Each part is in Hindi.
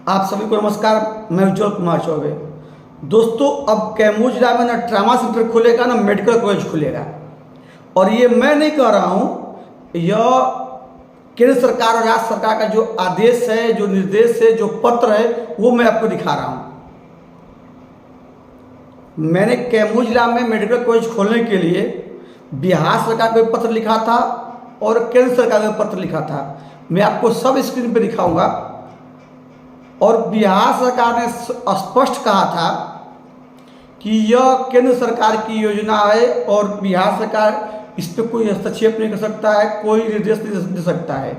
आप सभी को नमस्कार। मैं उज्जवल कुमार चौबे। दोस्तों, अब कैमूर जिला में ना ट्रामा सेंटर खुलेगा ना मेडिकल कॉलेज खुलेगा। और ये मैं नहीं कह रहा हूँ, यह केंद्र सरकार और राज्य सरकार का जो आदेश है, जो निर्देश है, जो पत्र है, वो मैं आपको दिखा रहा हूँ। मैंने कैमूर जिला में मेडिकल कॉलेज खोलने के लिए बिहार सरकार को पत्र लिखा था और केंद्र सरकार को पत्र लिखा था। मैं आपको सब स्क्रीन पे दिखाऊंगा। और बिहार सरकार ने स्पष्ट कहा था कि यह केंद्र सरकार की योजना है और बिहार सरकार इस पर कोई हस्तक्षेप नहीं कर सकता है, कोई निर्देश नहीं दे सकता है।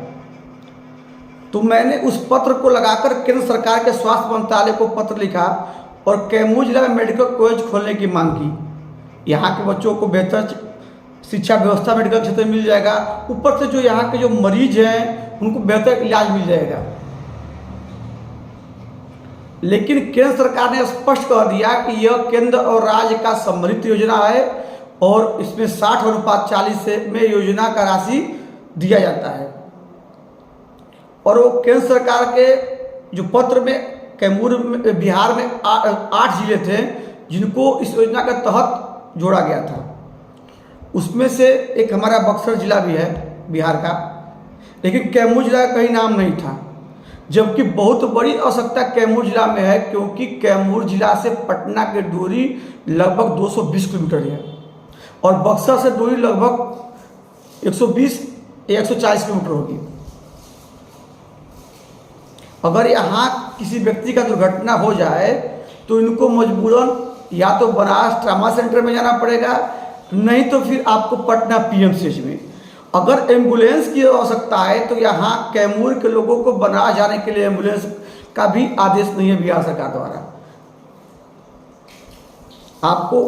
तो मैंने उस पत्र को लगाकर केंद्र सरकार के स्वास्थ्य मंत्रालय को पत्र लिखा और कैमूर जिला में मेडिकल कॉलेज खोलने की मांग की। यहाँ के बच्चों को बेहतर शिक्षा व्यवस्था मेडिकल क्षेत्र में मिल जाएगा, ऊपर से जो यहाँ के जो मरीज हैं उनको बेहतर इलाज मिल जाएगा। लेकिन केंद्र सरकार ने स्पष्ट कह दिया कि यह केंद्र और राज्य का सम्मिलित योजना है और इसमें 60/40 में योजना का राशि दिया जाता है। और वो केंद्र सरकार के जो पत्र में कैमूर में बिहार में 8 जिले थे जिनको इस योजना के तहत जोड़ा गया था। उसमें से एक हमारा बक्सर जिला भी है बिहार का, लेकिन कैमूर जिला का कहीं नाम नहीं था। जबकि बहुत बड़ी आवश्यकता कैमूर जिला में है, क्योंकि कैमूर जिला से पटना की दूरी लगभग 220 किलोमीटर है और बक्सर से दूरी लगभग 120 या 140 किलोमीटर होगी। अगर यहाँ किसी व्यक्ति का दुर्घटना हो जाए तो इनको मजबूरन या तो बनारस ट्रामा सेंटर में जाना पड़ेगा, नहीं तो फिर आपको पटना पीएमसीएच में। अगर एम्बुलेंस की आवश्यकता है तो यहाँ कैमूर के लोगों को बनारस जाने के लिए एम्बुलेंस का भी आदेश नहीं है बिहार सरकार द्वारा। आपको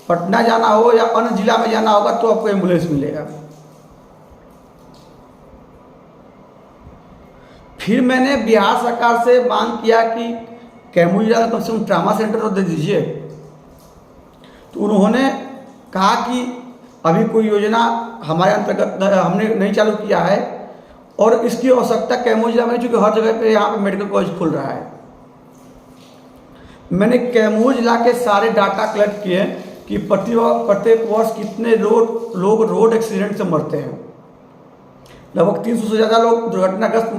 पटना जाना हो या अन्य जिला में जाना होगा तो आपको एम्बुलेंस मिलेगा। फिर मैंने बिहार सरकार से मांग किया कि कैमूर जिला में कम से कम ट्रामा सेंटर तो दे दीजिए। तो उन्होंने कहा कि अभी कोई योजना हमारे अंतर्गत हमने नहीं चालू किया है और इसकी आवश्यकता कैमूर जिला में, चूँकि हर जगह पे यहाँ पे मेडिकल कॉलेज खुल रहा है। मैंने कैमूर जिला के सारे डाटा कलेक्ट किए कि प्रत्येक वर्ष कितने लोग रोड एक्सीडेंट से मरते हैं। लगभग 300 से ज़्यादा लोग दुर्घटनाग्रस्त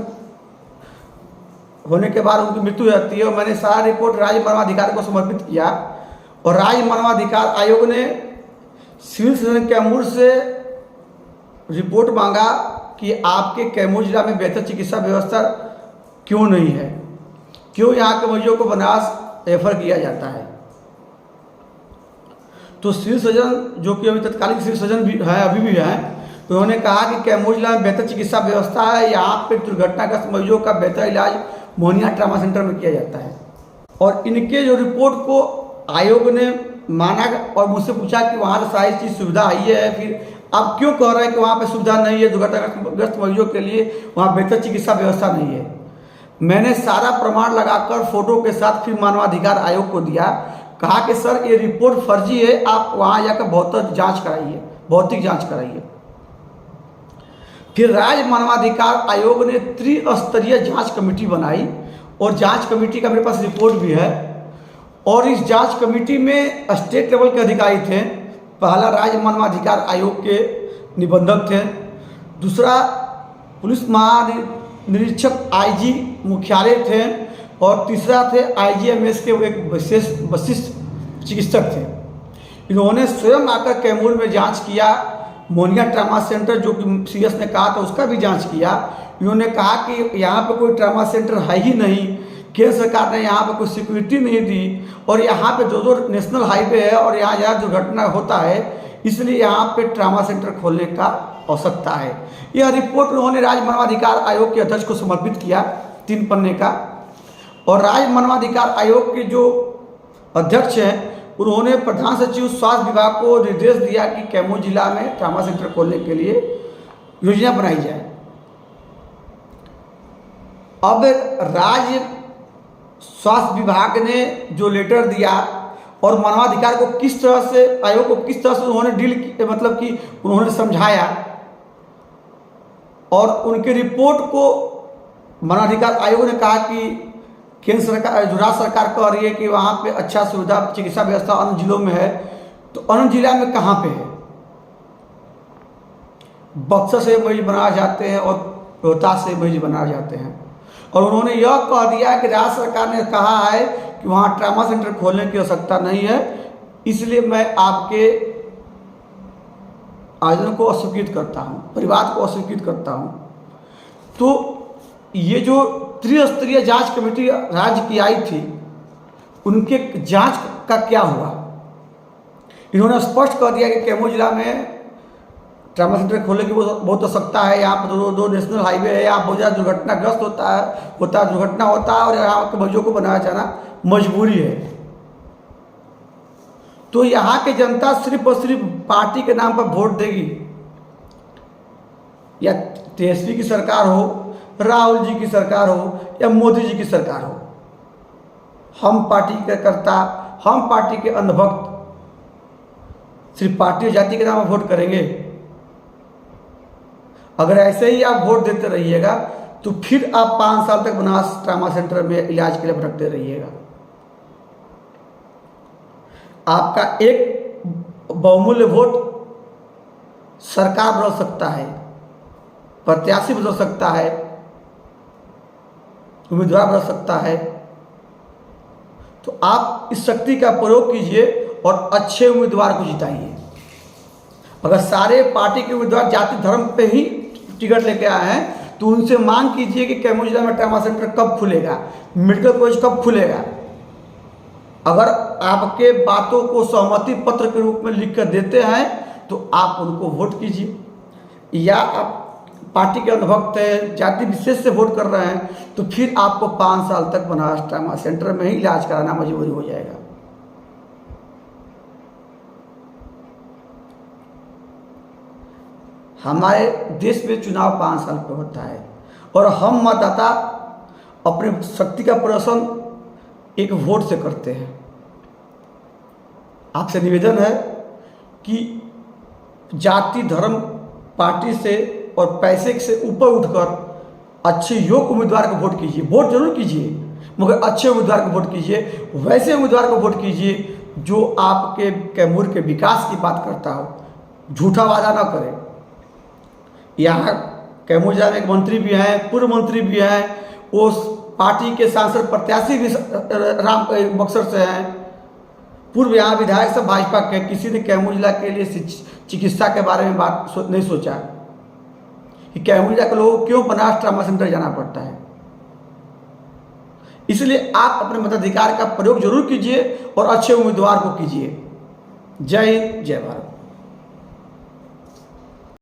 होने के बाद उनकी मृत्यु हो जाती है। और मैंने सारा रिपोर्ट राज्य मानवाधिकार को समर्पित किया और राज्य मानवाधिकार आयोग ने सिविल सर्जन कैमूर से रिपोर्ट मांगा कि आपके कैमूर जिला में बेहतर चिकित्सा व्यवस्था क्यों नहीं है, क्यों यहाँ के मरीजों को बनारस रेफर किया जाता है। तो सिविल सर्जन, जो कि अभी तत्कालीन सिविल सर्जन भी हैं, अभी भी हैं, तो उन्होंने कहा कि कैमूर जिला में बेहतर चिकित्सा व्यवस्था है, यहाँ पे दुर्घटनाग्रस्त मरीजों का बेहतर इलाज मोहनिया ट्रामा सेंटर में किया जाता है। और इनके जो रिपोर्ट को आयोग ने माना और मुझसे पूछा कि वहाँ तो सारी चीज़ सुविधा आई है, फिर आप क्यों कह रहे हैं कि वहाँ पे सुविधा नहीं है, दुर्घटनाग्रस्त मरीजों के लिए वहाँ बेहतर चिकित्सा व्यवस्था नहीं है। मैंने सारा प्रमाण लगाकर फोटो के साथ फिर मानवाधिकार आयोग को दिया, कहा कि सर ये रिपोर्ट फर्जी है, आप वहाँ जाकर भौतिक जाँच कराइए। फिर राज्य मानवाधिकार आयोग ने त्रिस्तरीय जाँच कमेटी बनाई और जाँच कमेटी का मेरे पास रिपोर्ट भी है। और इस जांच कमेटी में स्टेट लेवल के अधिकारी थे। पहला राज्य मानवाधिकार आयोग के निबंधक थे, दूसरा पुलिस महानिरीक्षक आईजी मुख्यालय थे और तीसरा थे आईजीएमएस के एक वरिष्ठ चिकित्सक थे। इन्होंने स्वयं आकर कैमूर में जांच किया। मोहनिया ट्रामा सेंटर, जो कि सीएस ने कहा था, उसका भी जांच किया। इन्होंने कहा कि यहाँ पे कोई ट्रामा सेंटर है ही नहीं, केंद्र सरकार ने यहाँ पे कोई सिक्योरिटी नहीं दी और यहाँ पे जो नेशनल हाईवे है और यहाँ जहाँ दुर्घटना होता है, इसलिए यहाँ पे ट्रामा सेंटर खोलने का आवश्यकता है। यह रिपोर्ट उन्होंने राज्य मानवाधिकार आयोग के अध्यक्ष को समर्पित किया 3 पन्ने का। और राज्य मानवाधिकार आयोग के जो अध्यक्ष हैं उन्होंने प्रधान सचिव स्वास्थ्य विभाग को निर्देश दिया कि कैमूर जिला में ट्रामा सेंटर खोलने के लिए योजना बनाई जाए। अब राज्य स्वास्थ्य विभाग ने जो लेटर दिया और मानवाधिकार को किस तरह से, आयोग को किस तरह से उन्होंने डील, मतलब कि उन्होंने समझाया और उनके रिपोर्ट को मानवाधिकार आयोग ने कहा कि केंद्र सरकार जो राज्य सरकार कह रही है कि वहाँ पे अच्छा सुविधा चिकित्सा व्यवस्था अन्य जिलों में है, तो अन्य जिला में कहाँ पे है? बक्सर से मरीज बनाए जाते हैं और रोहतास से मरीज बनाए जाते हैं। और उन्होंने यह कह दिया कि राज्य सरकार ने कहा है कि वहाँ ट्रामा सेंटर खोलने की आवश्यकता नहीं है, इसलिए मैं आपके आयोजन को अस्वीकृत करता हूँ, परिवार को अस्वीकृत करता हूँ। तो ये जो त्रिस्तरीय जांच कमेटी राज्य की आई थी, उनके जांच का क्या हुआ? इन्होंने स्पष्ट कर दिया कि कैमूर जिला में ट्रामा सेंटर खोलने की बहुत आवश्यकता है। यहाँ पर दो नेशनल हाईवे है, यहाँ बहुत ज़्यादा दुर्घटनाग्रस्त दुर्घटना होता है और यहाँ के मरीजों को बनाया जाना मजबूरी है। तो यहाँ की जनता सिर्फ और सिर्फ पार्टी के नाम पर वोट देगी, या तेजस्वी की सरकार हो, राहुल जी की सरकार हो या मोदी जी की सरकार हो, हम पार्टी के कर्ता, हम पार्टी के अंधभक्त सिर्फ पार्टी और जाति के नाम पर वोट करेंगे। अगर ऐसे ही आप वोट देते रहिएगा तो फिर आप 5 साल तक बनास ट्रामा सेंटर में इलाज के लिए भटकते रहिएगा। आपका एक बहुमूल्य वोट सरकार बदल सकता है, प्रत्याशी बदल सकता है, उम्मीदवार बदल सकता है। तो आप इस शक्ति का प्रयोग कीजिए और अच्छे उम्मीदवार को जिताइए। अगर सारे पार्टी के उम्मीदवार जाति धर्म पे ही टिकट लेके आए हैं तो उनसे मांग कीजिए कि कैमूर जिला में ट्रामा सेंटर कब खुलेगा, मेडिकल कॉलेज कब खुलेगा। अगर आपके बातों को सहमति पत्र के रूप में लिख कर देते हैं तो आप उनको वोट कीजिए, या आप पार्टी के अंधभक्त है, जाति विशेष से वोट कर रहे हैं तो फिर आपको 5 साल तक बनारस ट्रामा सेंटर में ही इलाज कराना मजबूरी हो जाएगा। हमारे देश में चुनाव 5 साल पे होता है और हम मतदाता अपने शक्ति का प्रदर्शन एक वोट से करते हैं। आपसे निवेदन है कि जाति धर्म पार्टी से और पैसे से ऊपर उठकर अच्छे योग्य उम्मीदवार को वोट कीजिए। वोट जरूर कीजिए मगर अच्छे उम्मीदवार को वोट कीजिए, वैसे उम्मीदवार को वोट कीजिए जो आपके कैमूर के विकास की बात करता हो, झूठा वादा ना करे। यहाँ कैमूर जिला में एक मंत्री भी हैं, पूर्व मंत्री भी हैं, वो पार्टी के सांसद प्रत्याशी भी राम बक्सर से हैं, पूर्व यहाँ विधायक सब भाजपा के। किसी ने कैमूर जिला के लिए चिकित्सा के बारे में बात नहीं सोचा कि कैमूर जिला के लोगों को क्यों बनारस ट्रामा सेंटर जाना पड़ता है। इसलिए आप अपने मताधिकार का प्रयोग जरूर कीजिए और अच्छे उम्मीदवार को कीजिए। जय हिंद, जय भारत।